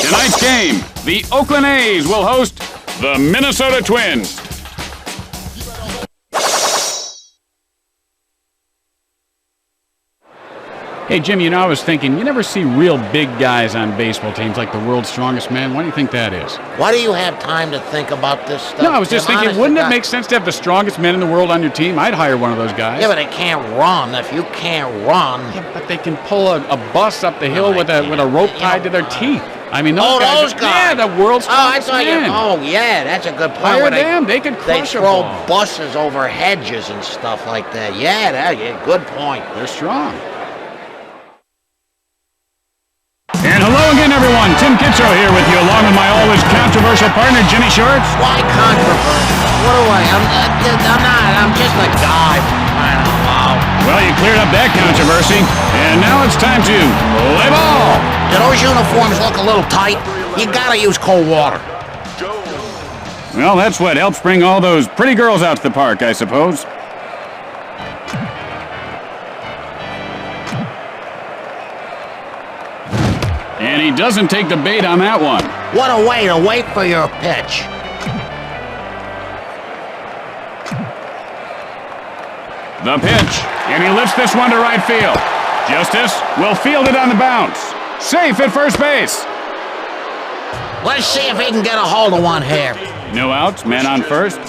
Tonight's game, the Oakland A's will host the Minnesota Twins. Hey, Jim, you know, I was thinking, you never see real big guys on baseball teams like the world's strongest man. Why do you think that is? Why do you have time to think about this stuff? No, I was just thinking, wouldn't it make sense to have the strongest men in the world on your team? I'd hire one of those guys. Yeah, but they can't run. If you can't run... Yeah, but they can pull a bus up the hill with a rope tied to their teeth. I mean, those guys. Yeah, the world's strongest men. Yeah, that's a good point. Hire them. They could crush a ball. They throw buses over hedges and stuff like that. Yeah, good point. They're strong. And hello again, everyone. Tim Kittrow here with you, along with my always controversial partner, Jimmy Shorts. Why controversial? What do I? I'm not. I'm just a guy. I don't know. Well, you cleared up that controversy, and now it's time to play ball. Do those uniforms look a little tight? You gotta use cold water. Well, that's what helps bring all those pretty girls out to the park, I suppose. And he doesn't take the bait on that one. What a way to wait for your pitch. The pitch, and he lifts this one to right field. Justice will field it on the bounce. Safe at first base. Let's see if he can get a hold of one here. No outs, man on first.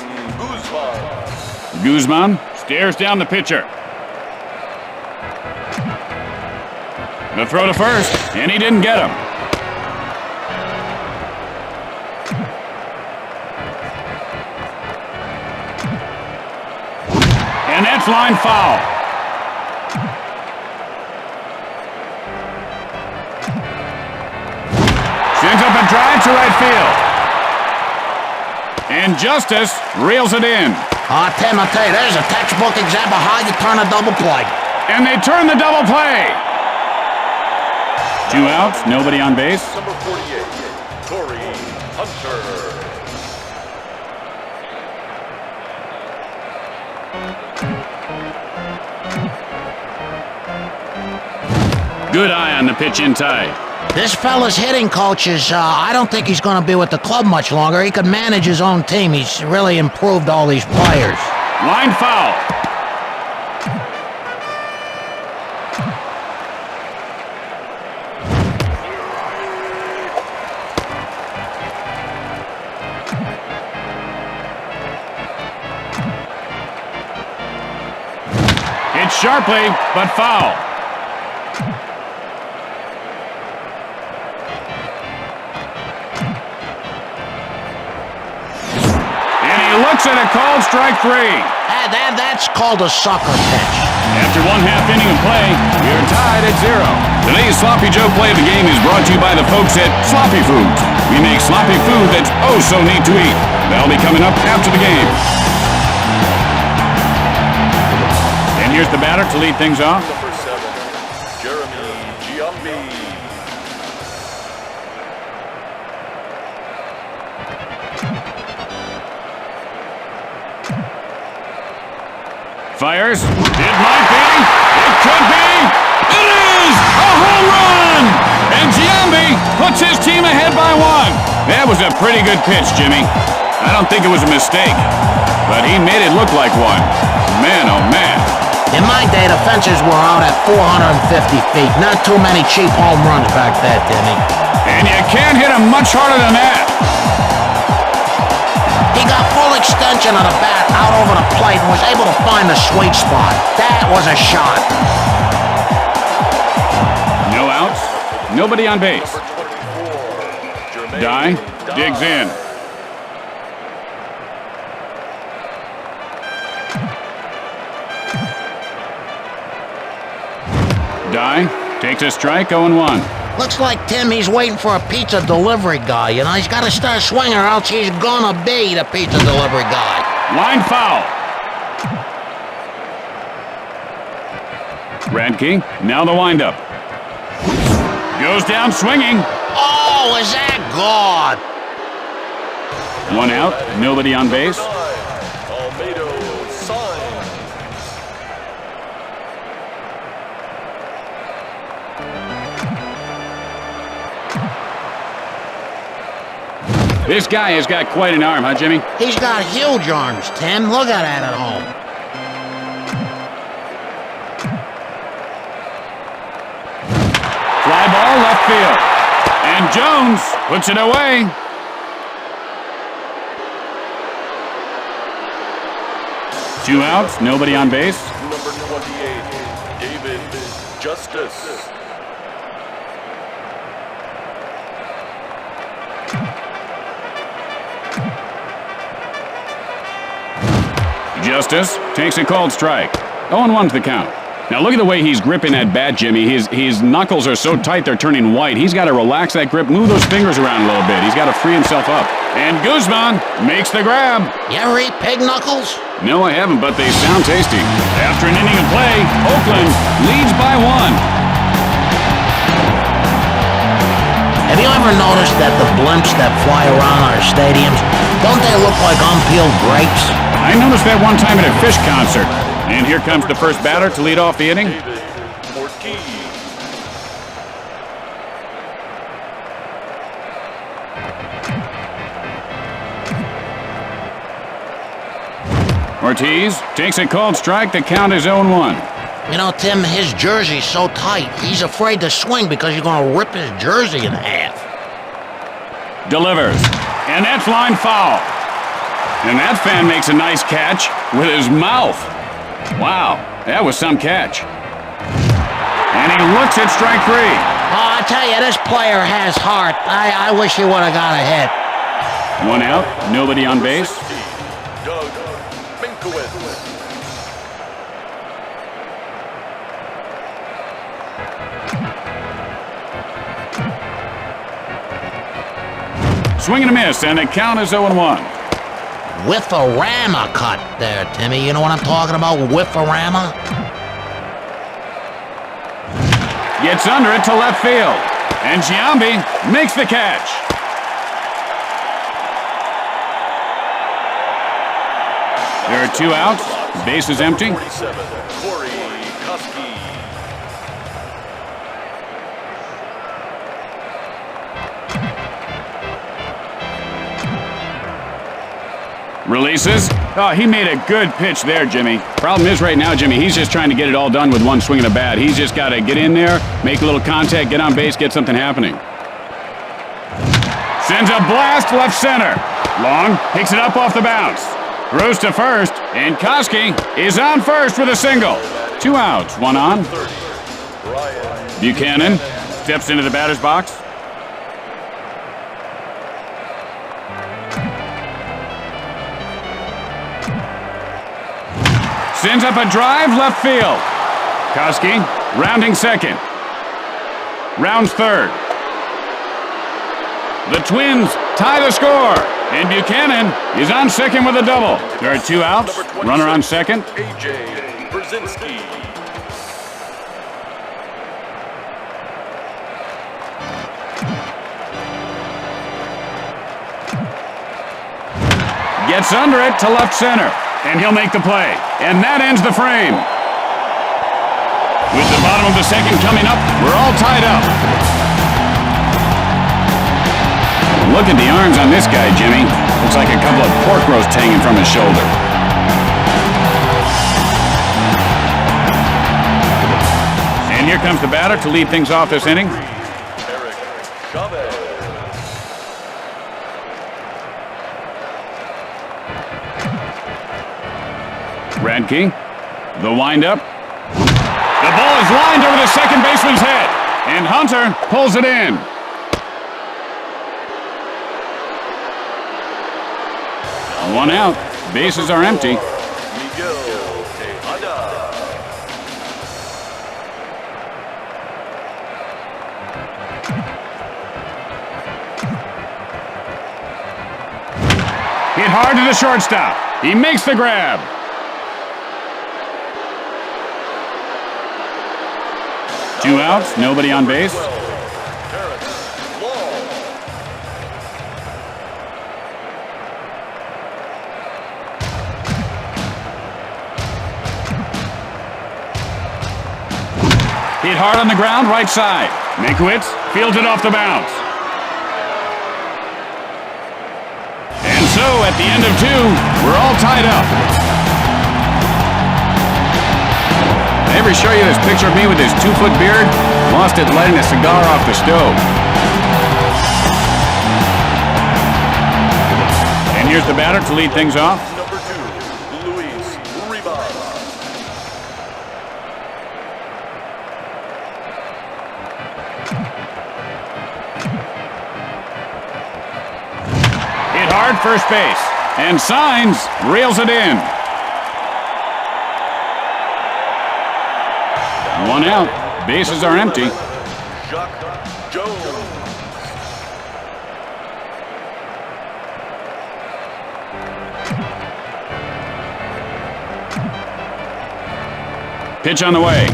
Guzman stares down the pitcher. The throw to first, and he didn't get him. And that's line foul. Sends up a drive to right field. And Justice reels it in. Tim, I'll tell you, there's a textbook example of how you turn a double play. And they turn the double play. 2 outs, nobody on base. Number 48, Torrey Hunter. Good eye on the pitch inside. This fella's hitting coach is, I don't think he's going to be with the club much longer. He could manage his own team. He's really improved all these players. Line foul. Hit sharply, but foul. Looks at a called strike 3. That's called a sucker pitch. After 1/2 inning of play, you're tied at 0. Today's Sloppy Joe play of the game is brought to you by the folks at Sloppy Foods. We make sloppy food that's oh so neat to eat. That'll be coming up after the game. And here's the batter to lead things off. Number 7, Jeremy Giambi. Fires. It might be. It could be. It is a home run! And Giambi puts his team ahead by 1. That was a pretty good pitch, Jimmy. I don't think it was a mistake, but he made it look like one. Man, oh man. In my day, the fences were out at 450 feet. Not too many cheap home runs back there, Timmy. And you can't hit him much harder than that. He got full extension of the bat out over the plate and was able to find the sweet spot. That was a shot. No outs, nobody on base. Dye digs in. Dye takes a strike, 0-1. Looks like, Tim, he's waiting for a pizza delivery guy. You know, he's got to start swinging or else he's gonna be the pizza delivery guy. Line foul. Radke, now the windup. Goes down swinging. Oh, is that good? 1 out, nobody on base. This guy has got quite an arm, huh, Jimmy? He's got huge arms, Tim. Look at that at home. Fly ball left field. And Jones puts it away. Two outs, nobody on base. Number 28, David Justice. Justice takes a called strike. 0-1 to the count. Now look at the way he's gripping that bat, Jimmy. His knuckles are so tight they're turning white. He's got to relax that grip, move those fingers around a little bit. He's got to free himself up. And Guzman makes the grab. You ever eat pig knuckles? No, I haven't, but they sound tasty. After an inning of play, Oakland leads by 1. Have you ever noticed that the blimps that fly around our stadiums, don't they look like unpeeled grapes? I noticed that one time at a Fish concert. And here comes the first batter to lead off the inning. David Ortiz takes a called strike. The count is 0-1. You know, Tim, his jersey's so tight, he's afraid to swing because you're going to rip his jersey in half. Delivers. And that's line foul. And that fan makes a nice catch with his mouth. Wow, that was some catch. And he looks at strike 3. Oh, I tell you, this player has heart. I wish he would have got a hit. 1 out, nobody on base. Doug Minkowitz. Swing and a miss, and the count is 0-1. Whiff-a-rama cut there, Timmy. You know what I'm talking about? Whiff-a-rama? Gets under it to left field. And Giambi makes the catch. There are 2 outs. Base is empty. 47, Corey Koski. Releases. Oh, he made a good pitch there, Jimmy. Problem is right now, Jimmy, he's just trying to get it all done with one swing of the bat. He's just got to get in there, make a little contact, get on base, get something happening. Sends a blast left center. Long, picks it up off the bounce. Throws to first, and Koski is on first with a single. 2 outs, 1 on. Buchanan steps into the batter's box. Sends up a drive left field. Koski rounding second. Rounds third. The Twins tie the score. And Buchanan is on second with a double. There are 2 outs. Runner on second. A.J. Brzezinski. Gets under it to left center. And he'll make the play. And that ends the frame. With the bottom of the second coming up, we're all tied up. Look at the arms on this guy, Jimmy. Looks like a couple of pork roasts hanging from his shoulder. And here comes the batter to lead things off this inning. Eric Chavez. Radke, the windup. The ball is lined over the second baseman's head, and Hunter pulls it in. One out. Bases are empty. Miguel Tejada. Hit hard to the shortstop. He makes the grab. Two outs, nobody on base. Hit hard on the ground, right side. Minkowitz fields it off the bounce. At the end of 2, we're all tied up. I ever show you this picture of me with this 2-foot beard? Lost it lighting a cigar off the stove. And here's the batter to lead things off. Number 2, Luis Rivas. Hit hard, first base. And Signs reels it in. 1 out. Bases are empty. Jones. Pitch on the way.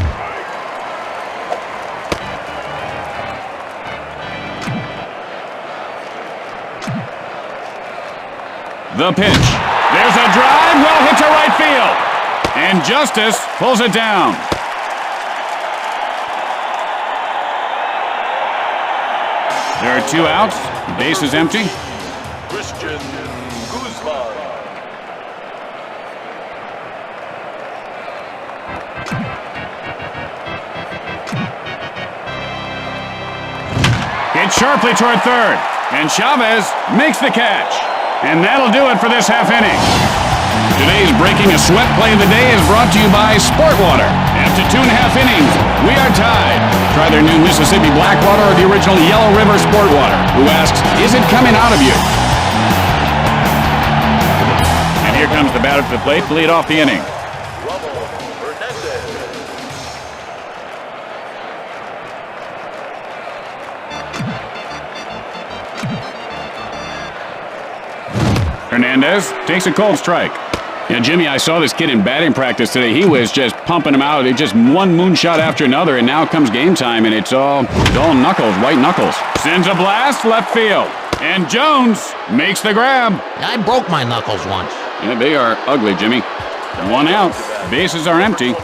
The pitch. There's a drive, well hit to right field. And Justice pulls it down. There are 2 outs. Base is empty. Christian Guzman. Hit sharply toward third. And Chavez makes the catch. And that'll do it for this half inning. Today's Breaking a Sweat play of the day is brought to you by Sport Water. After 2.5 innings, we are tied. Try their new Mississippi Black Water or the original Yellow River Sport Water. Who asks, is it coming out of you? And here comes the batter to the plate to lead off the inning. Hernandez takes a cold strike. Yeah, Jimmy, I saw this kid in batting practice today. He was just pumping them out. It just one moonshot after another, and now comes game time, and it's all knuckles, white knuckles. Sends a blast left field, and Jones makes the grab. I broke my knuckles once. Yeah, they are ugly, Jimmy. 1 out. Bases are empty.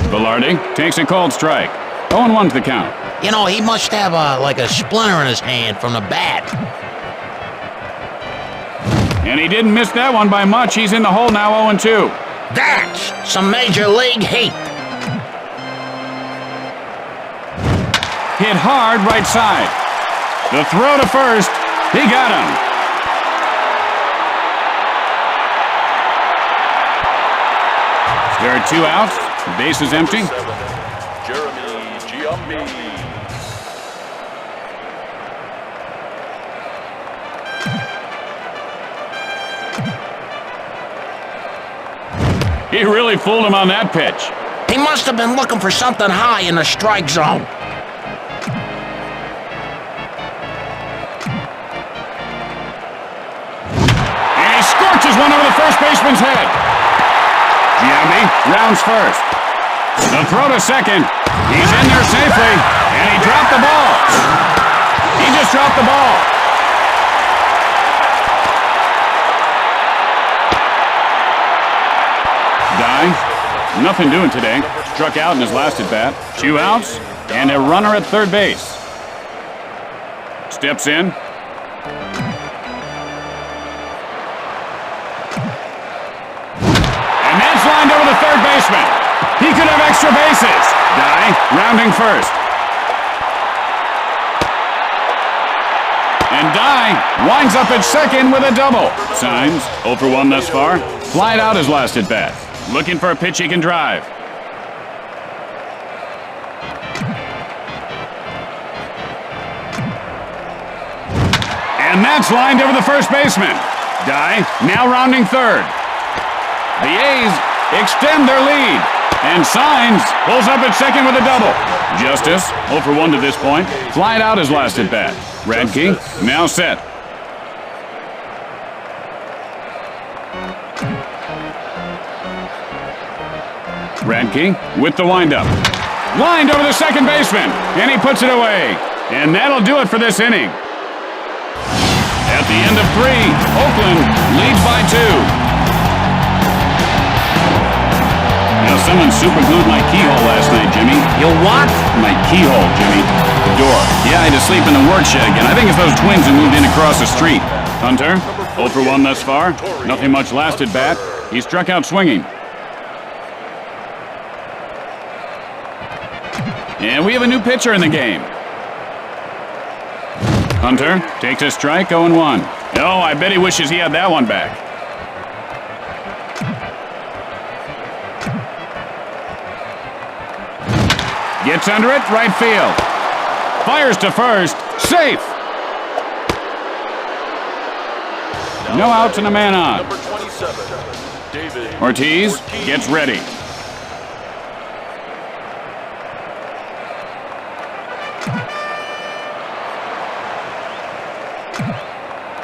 Velarde takes a cold strike. 0-1 to the count. You know, he must have like a splinter in his hand from the bat. And he didn't miss that one by much. He's in the hole now, 0-2. That's some major league heat. Hit hard right side. The throw to first. He got him. There are 2 outs. The base is empty. Jeremy Giambi. He really fooled him on that pitch. He must have been looking for something high in the strike zone. And he scorches one over the first baseman's head. Giambi rounds first. The throw to second. He's in there safely, and he dropped the ball. He just dropped the ball. Dye, nothing doing today. Struck out in his last at bat. 2 outs, and a runner at third base. Steps in. Lined over the third baseman. He could have extra bases. Dye rounding first. And Dye winds up at second with a double. Signs 0 for 1 thus far. Flied out his last at bat. Looking for a pitch he can drive. And that's lined over the first baseman. Dye now rounding third. The A's extend their lead, and Signs pulls up at second with a double. Justice, 0 for 1 to this point, flied out his last at bat. Radke now set. Radke with the windup. Lined over the second baseman, and he puts it away. And that'll do it for this inning. At the end of 3, Oakland leads by 2. someone super glued my keyhole last night, Jimmy. You what? My keyhole, Jimmy. The door. Yeah, I had to sleep in the work shed again. I think it's those twins who moved in across the street. Hunter, 0 for 1 thus far. Nothing much last at bat. He struck out swinging. And we have a new pitcher in the game. Hunter takes a strike, 0-1. Oh, I bet he wishes he had that one back. Gets under it, right field. Fires to first, safe. No outs and a man on. Number 27, David Ortiz gets ready.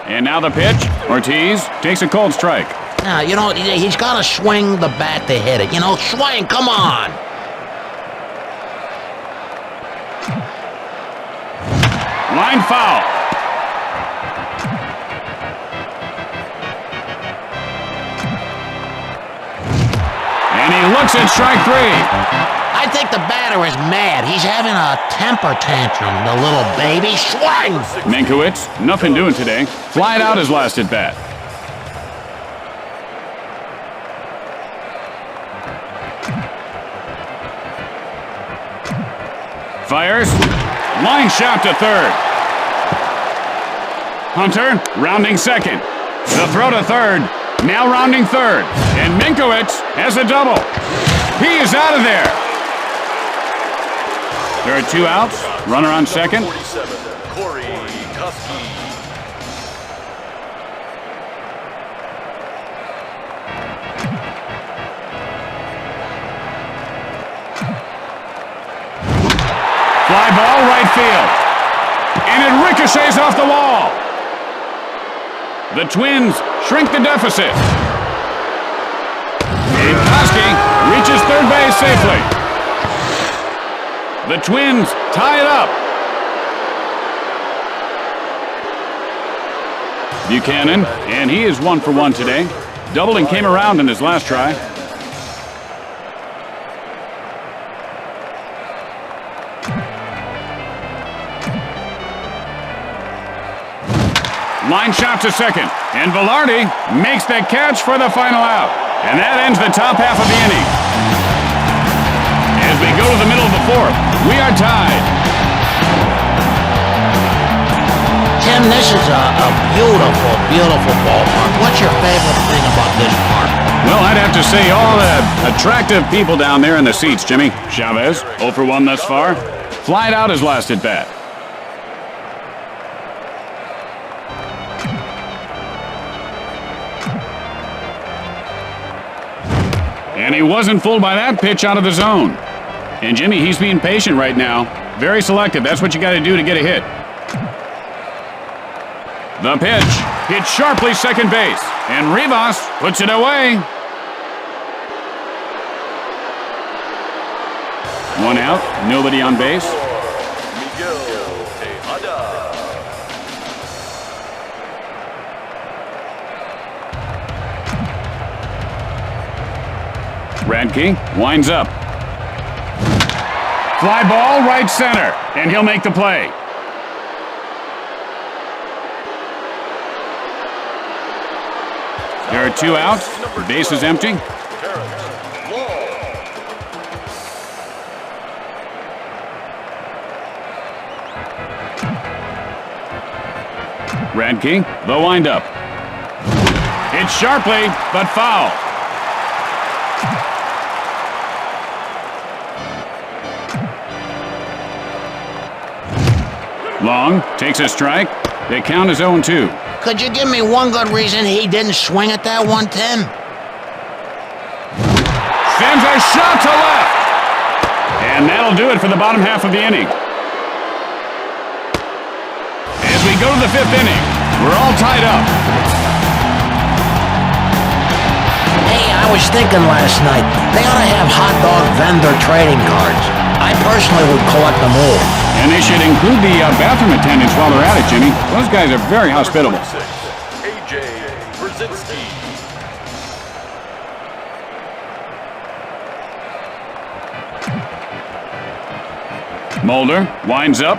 And now the pitch. Ortiz takes a cold strike. Now, you know, he's got to swing the bat to hit it. You know, swing, come on. Line foul. And he looks at strike 3. I think the batter is mad. He's having a temper tantrum, the little baby. Swing! Minkowitz, nothing doing today. Flied out his last at bat. Fires. Line shot to third. Hunter rounding second. The throw to third. Now rounding third. And Minkowitz has a double. He is out of there. There are 2 outs. Runner on second. 47, Corey Koski. Fly ball right field. And it ricochets off the wall. The Twins shrink the deficit. And Koski reaches third base safely. The Twins tie it up. Buchanan, and he is 1 for 1 today. Doubled and came around in his last try. Line shot to second, and Velarde makes the catch for the final out. And that ends the top half of the inning. As we go to the middle of the 4th, we are tied. Tim, this is a beautiful, beautiful ballpark. What's your favorite thing about this park? Well, I'd have to say all the attractive people down there in the seats, Jimmy. Chavez, 0 for 1 thus far. Flied out his last at bat. And he wasn't fooled by that pitch out of the zone. And Jimmy, he's being patient right now. Very selective. That's what you got to do to get a hit. The pitch hit sharply second base. And Rivas puts it away. 1 out, nobody on base. Miguel Tejada. Radke winds up. Fly ball right center, and he'll make the play. There are 2 outs. The base is empty. Radke, the windup. Hit sharply, but foul. Long takes a strike. The count is 0-2. Could you give me one good reason he didn't swing at that one, Tim? Sends a shot to left. And that'll do it for the bottom half of the inning. As we go to the 5th inning, we're all tied up. Hey, I was thinking last night, they ought to have hot dog vendor trading cards. I personally would collect them all. And they should include the bathroom attendants while they're at it, Jimmy. Those guys are very hospitable. A.J. Brzezinski. Mulder winds up.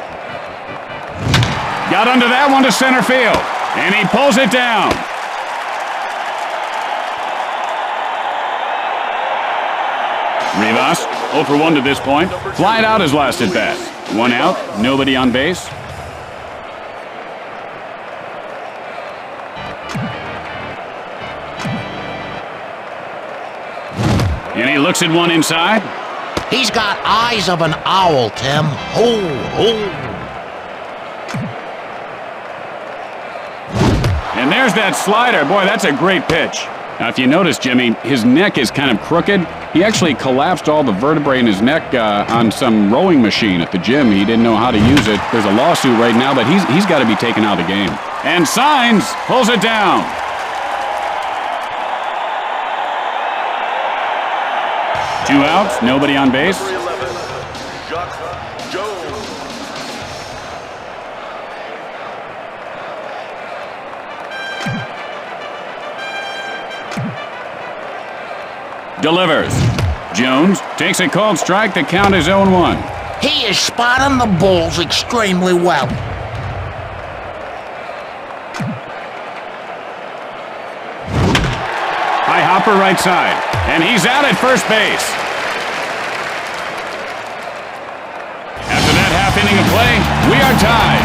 Got under that one to center field. And he pulls it down. Rivas, 0 for 1 to this point. Flied out his last at bat. 1 out, nobody on base. And he looks at one inside. He's got eyes of an owl, Tim. Ho, ho. And there's that slider. Boy, that's a great pitch. Now, if you notice, Jimmy, his neck is kind of crooked. He actually collapsed all the vertebrae in his neck on some rowing machine at the gym. He didn't know how to use it. There's a lawsuit right now, but he's got to be taken out of the game. And Signs pulls it down. Two outs, nobody on base. Number 11, Jacques Jones. Delivers. Jones takes a called strike. The count is 0-1. He is spotting the balls extremely well. High hopper right side. And he's out at first base. After that half inning of play, we are tied.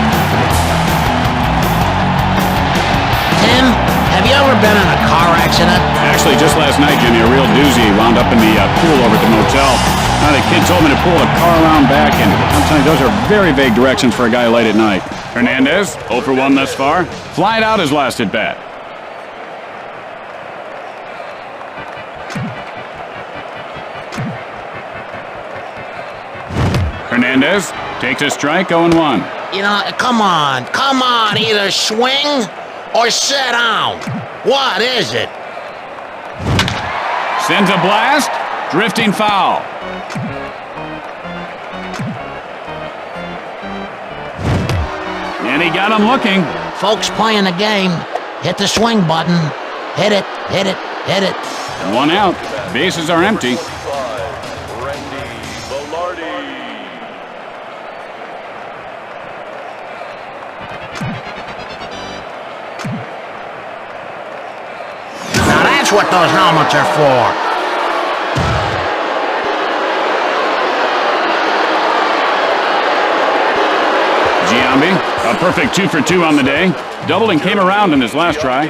Tim, have you ever been in a car accident? Actually, just last night, Jimmy, a real doozy wound up in the pool over at the motel. Now, the kid told me to pull the car around back, and I'm telling you, those are very vague directions for a guy late at night. Hernandez, 0 for 1 thus far. Flied out his last at bat. Hernandez takes a strike, 0-1. You know, come on, either swing or sit down. What is it? Sends a blast, drifting foul. And he got him looking. Folks playing the game, hit the swing button. Hit it, hit it, hit it. 1 out, bases are empty. 45, Randy Velarde. Now that's what those helmets are for. Giambi, a perfect 2 for 2 on the day. Doubled and came around in his last try.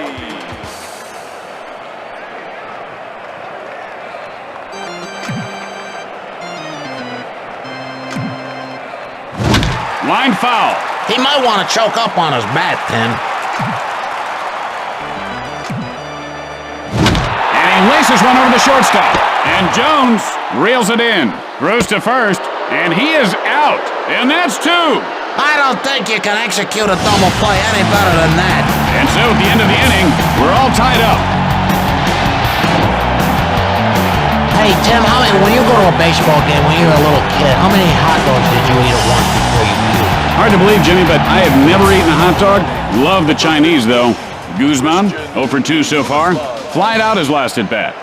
Line foul. He might want to choke up on his bat, Tim. And he laces one over the shortstop. And Jones reels it in. Throws to first, and he is out. And that's 2. I don't think you can execute a double play any better than that. And so at the end of the inning, we're all tied up. Hey, Tim, when you go to a baseball game when you were a little kid, how many hot dogs did you eat at once before you puked? Hard to believe, Jimmy, but I have never eaten a hot dog. Love the Chinese, though. Guzman, 0 for 2 so far. Flied out his last at bat.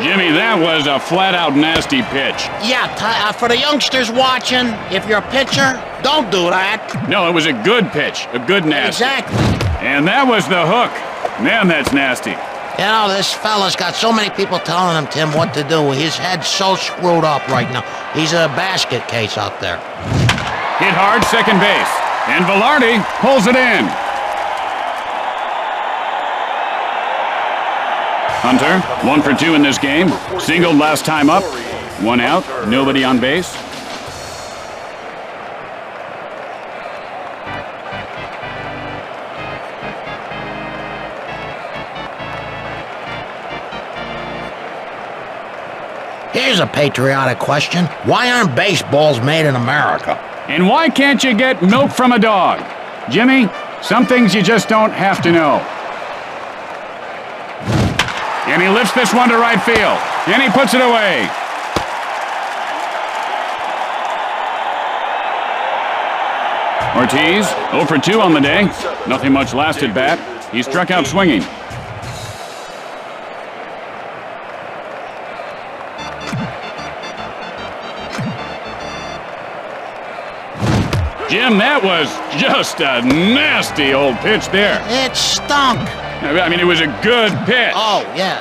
Jimmy, that was a flat-out nasty pitch. Yeah, for the youngsters watching, if you're a pitcher, don't do that. No, it was a good pitch, a good nasty. Exactly. And that was the hook. Man, that's nasty. You know, this fella's got so many people telling him, Tim, what to do. His head's so screwed up right now. He's a basket case out there. Hit hard, second base. And Velarde pulls it in. Hunter, 1 for 2 in this game. Singled last time up. 1 out, nobody on base. Here's a patriotic question. Why aren't baseballs made in America? And why can't you get milk from a dog? Jimmy, some things you just don't have to know. And he lifts this one to right field. And he puts it away. Ortiz, 0 for 2 on the day. Nothing much last at bat. He struck out swinging. Jim, that was just a nasty old pitch there. It stunk. I mean, it was a good pitch. Oh, yeah.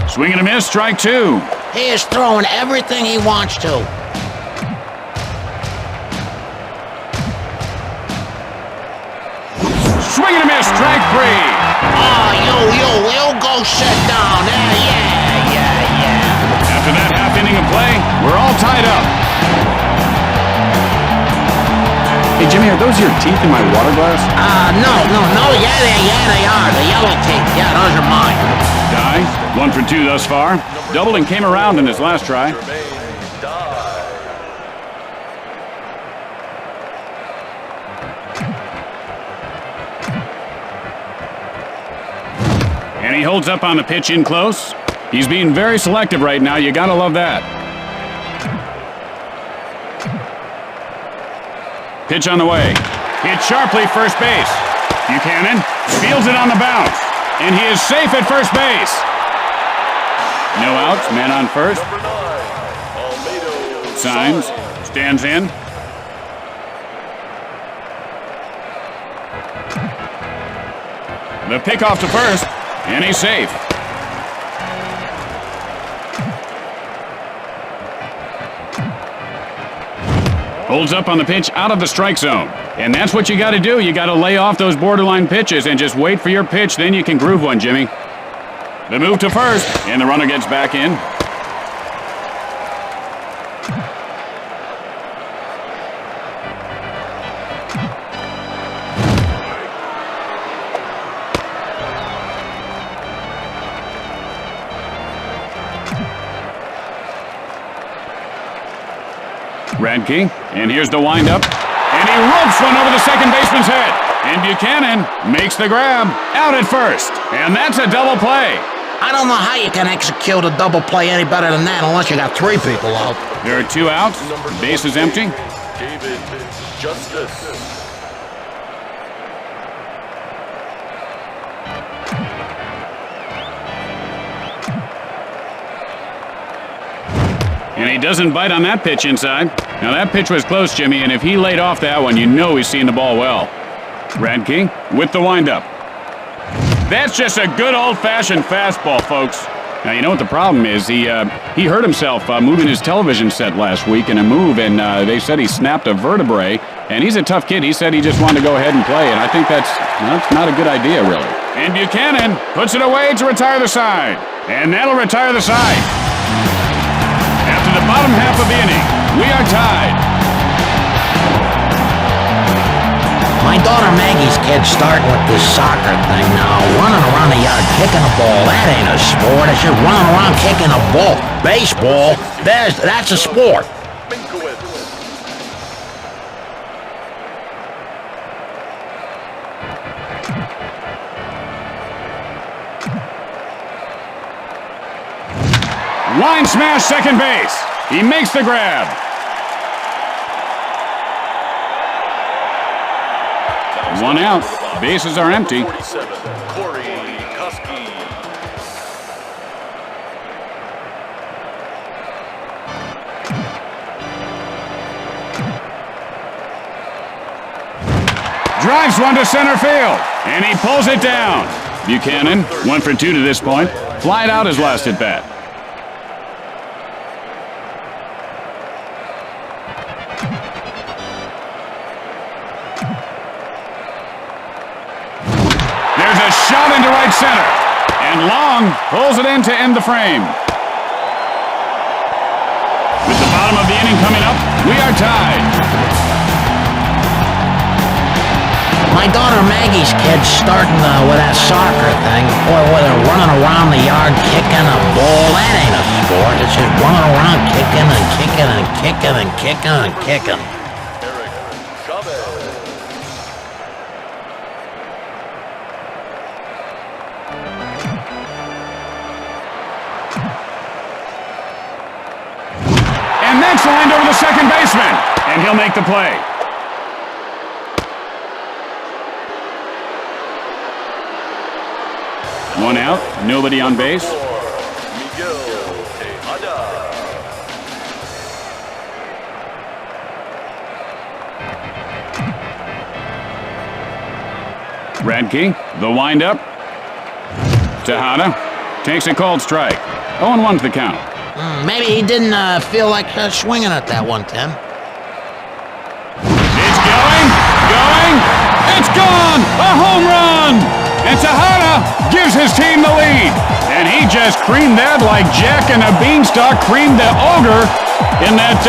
Swing and a miss, strike two. He is throwing everything he wants to. Swing and a miss, strike three. Oh, you go sit down. Yeah. After that half inning of play, we're all tied up. Hey, Jimmy, are those your teeth in my water glass? No. Yeah, they are. The yellow teeth. Yeah, those are mine. Die, 1 for 2 thus far. Doubled and came around in his last try. And he holds up on the pitch in close. He's being very selective right now. You gotta love that. Pitch on the way. Hit sharply first base. Buchanan fields it on the bounce. And he is safe at first base. No outs, man on first. Signs, stands in. The pickoff to first, and he's safe. Holds up on the pitch out of the strike zone. And that's what you got to do. You got to lay off those borderline pitches and just wait for your pitch. Then you can groove one, Jimmy. The move to first, and the runner gets back in. Radke, and here's the windup. And he ropes one over the second baseman's head. And Buchanan makes the grab out at first. And that's a double play. I don't know how you can execute a double play any better than that unless you got 3 people out. There are 2 outs. Base is empty. David Justice. And he doesn't bite on that pitch inside. Now that pitch was close, Jimmy, and if he laid off that one, you know he's seeing the ball well. Radke with the windup. That's just a good old-fashioned fastball, folks. Now, you know what the problem is? He hurt himself moving his television set last week in a move, and they said he snapped a vertebrae. And he's a tough kid. He said he just wanted to go ahead and play, and I think that's not a good idea, really. And Buchanan puts it away to retire the side. And that'll retire the side. After the bottom half of the inning, we are tied. My daughter Maggie's kid's starting with this soccer thing now, running around the yard kicking a ball. That ain't a sport. It's just running around kicking a ball. Baseball, that's a sport. Line smash second base. He makes the grab. One out. Bases are empty. 47, Corey Koski. Drives one to center field. And he pulls it down. Buchanan, 1 for 2 to this point. Flied out his last at bat. Shot into right center. And Long pulls it in to end the frame. With the bottom of the inning coming up, we are tied. My daughter Maggie's kid's starting with that soccer thing. Boy, where they're running around the yard kicking a ball. That ain't a sport. It's just running around kicking and kicking and kicking and kicking and kicking. Lined over the second baseman, and he'll make the play. One out, nobody on base. Radke, the windup. Tejada takes a called strike. 0-1 to the count. Maybe he didn't feel like swinging at that one, Tim. It's going, it's gone! A home run! And Tejada gives his team the lead. And he just creamed that like Jack and the Beanstalk creamed the ogre in that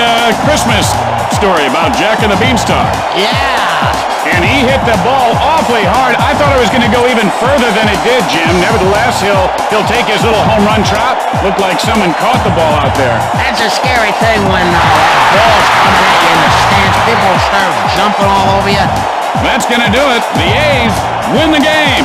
Christmas story about Jack and the Beanstalk. Yeah! And he hit the ball awfully hard. I thought it was going to go even further than it did, Jim. Nevertheless, he'll take his little home run trot. Looked like someone caught the ball out there. That's a scary thing when that ball's coming at you in the stands. People start jumping all over you. That's going to do it. The A's win the game.